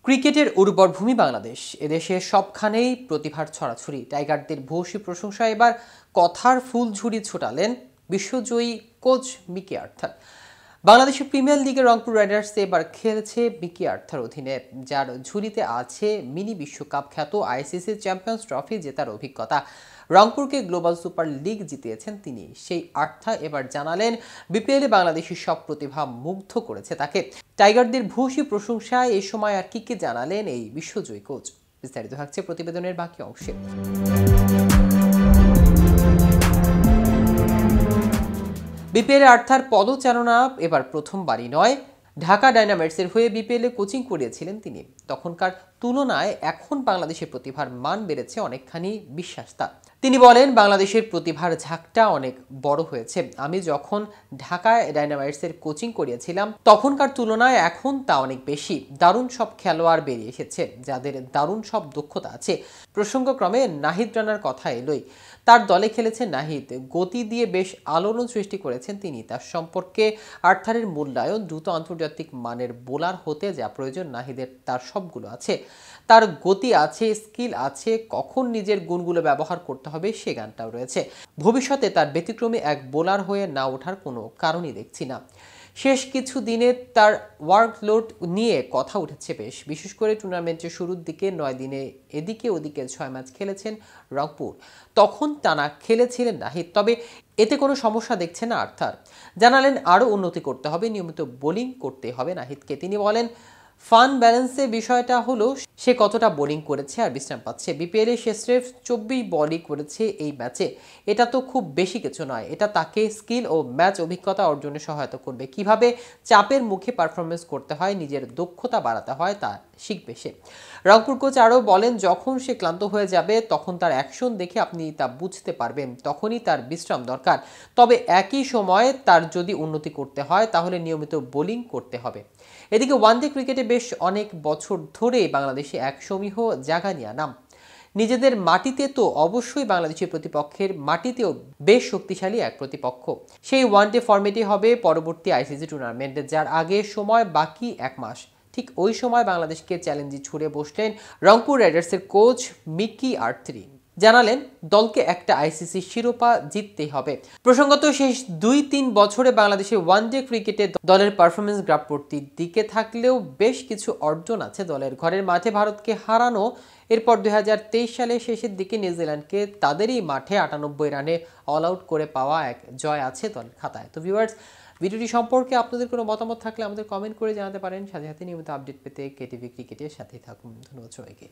ক্রিকেটের উর্বর ভূমি বাংলাদেশ। এদেশে সবখানেই প্রতিভার ছড়াছড়ি। টাইগারদের ভূয়সী প্রশংসা এবার কথার ফুলঝুরি ছোটালেন বিশ্বজয়ী কোচ মিকি আর্থার। বাংলাদেশের প্রিমিয়ার লিগের রংপুর রাইডার্স এবার খেলছে মিকি আর্থার অধীনে, যার ঝুলিতে আছে মিনি বিশ্বকাপ খ্যাত আইসিসি চ্যাম্পিয়ন্স ট্রফি জেতার অভিজ্ঞতা। রংপুরকে গ্লোবাল সুপার লিগ জিতিয়েছেন তিনি। সেই আর্থা এবার জানালেন বিপিএলে বাংলাদেশি সব প্রতিভা মুগ্ধ করেছে তাকে। টাইগারদের ভূয়সী প্রশংসায় এই সময় আর কি জানালেন এই বিশ্বজয়ী কোচ, বিস্তারিত থাকছে প্রতিবেদনের বাকি অংশে। বিপিএলে আর্থার পদচারণা এবার প্রথমবারই নয়। ঢাকা ডায়নামাইটসের হয়ে বিপিএলে কোচিং করিয়েছিলেন তিনি। তখনকার তুলনায় এখন বাংলাদেশের প্রতিভার মান বেড়েছে অনেকখানি, বিশ্বাস তার। তিনি বলেন, বাংলাদেশের প্রতিভার ঝাঁকটা অনেক বড় হয়েছে। আমি যখন ঢাকায় ডায়নামাইটসের কোচিং করিয়েছিলাম তখনকার তুলনায় এখন তা অনেক বেশি। দারুণ সব খেলোয়াড় বেরিয়ে এসেছে, যাদের দারুণ সব দক্ষতা আছে। প্রসঙ্গক্রমে নাহিদ রানার কথা এলোই। তার দলে খেলেছে নাহিদ, গতি দিয়ে বেশ আলোড়ন সৃষ্টি করেছেন তিনি। তার সম্পর্কে আর্থারের মূল্যায়ন, দ্রুত আন্তর্জাতিক মানের বোলার হতে যা প্রয়োজন নাহিদের তার সবগুলো আছে। তার গতি আছে, স্কিল আছে, কখন নিজের গুণগুলো ব্যবহার করতে হবে সে জ্ঞানটাও রয়েছে। ভবিষ্যতে তার ব্যতিক্রমী এক বোলার হয়ে না ওঠার কোনো কারণই দেখছি না। শেষ কিছু দিনে তার ওয়ার্কলোড নিয়ে কথা উঠেছে বেশ, বিশেষ করে টুর্নামেন্টের শুরুর দিকে 9 দিনে এদিকে ওদিকে 6 ম্যাচ খেলেছেন রংপুর। তখন টানা খেলেছিলেন নাহিদ, তবে এতে কোনো সমস্যা দেখছে না আর্থার। জানালেন আরও উন্নতি করতে হবে, নিয়মিত বোলিং করতে হবে নাহিদকে। তিনি বলেন, ফান ব্যালেন্সের বিষয়টা হলো সে কতটা বোলিং করেছে আর বিশ্রাম পাচ্ছে। বিপিএলে সে স্রেফ 24 বলই করেছে এই ম্যাচে। এটা তো খুব বেশি কিছু নয়। এটা তাকে স্কিল ও ম্যাচ অভিজ্ঞতা অর্জনে সহায়তা করবে। কিভাবে চাপের মুখে পারফরমেন্স করতে হয়, নিজের দক্ষতা বাড়াতে হয় তা শিখবে সে। রংপুর কোচ আরও বলেন, যখন সে ক্লান্ত হয়ে যাবে তখন তার অ্যাকশন দেখে আপনি তা বুঝতে পারবেন, তখনই তার বিশ্রাম দরকার। তবে একই সময়ে তার যদি উন্নতি করতে হয় তাহলে নিয়মিত বোলিং করতে হবে। এদিকে ওয়ানডে ক্রিকেটে বেশ অনেক বছর ধরে বাংলাদেশে এক সমীহ জায়গা নিয়ে নাম। নিজেদের মাটিতে তো অবশ্যই, বাংলাদেশি প্রতিপক্ষের মাটিতেও বেশ শক্তিশালী এক প্রতিপক্ষ। সেই ওয়ানডে ফরম্যাটে হবে পরবর্তী আইসিসি টুর্নামেন্টে, যার আগে সময় বাকি 1 মাস। ঠিক ওই সময় বাংলাদেশকে চ্যালেঞ্জে ছুড়ে বসলেন রংপুর রাইডার্সের কোচ মিকি আর্থার। জানালেন, দলকে একটা আইসিসি শিরোপা জিততেই হবে। প্রসঙ্গত শেষ 2-3 বছরে বাংলাদেশের ওয়ানডে ক্রিকেটে দলের পারফরমেন্স গ্রাফ প্রতির দিকে থাকলেও বেশ কিছু অর্জন আছে দলের। ঘরের মাঠে ভারতকে হারানো, এরপর 2023 সালের শেষের দিকে নিউজিল্যান্ডকে তাদেরই মাঠে 98 রানে অল আউট করে পাওয়া এক জয় আছে দলের খাতায়। তো ভিউয়ার্স, ভিডিওটি সম্পর্কে আপনাদের কোনো মতামত থাকলে আমাদের কমেন্ট করে জানাতে পারেন। সাথে সাথে নিয়মিত আপডেট পেতে কেটিভি ক্রিকেটের সাথেই থাকুন। ধন্যবাদ সবাইকে।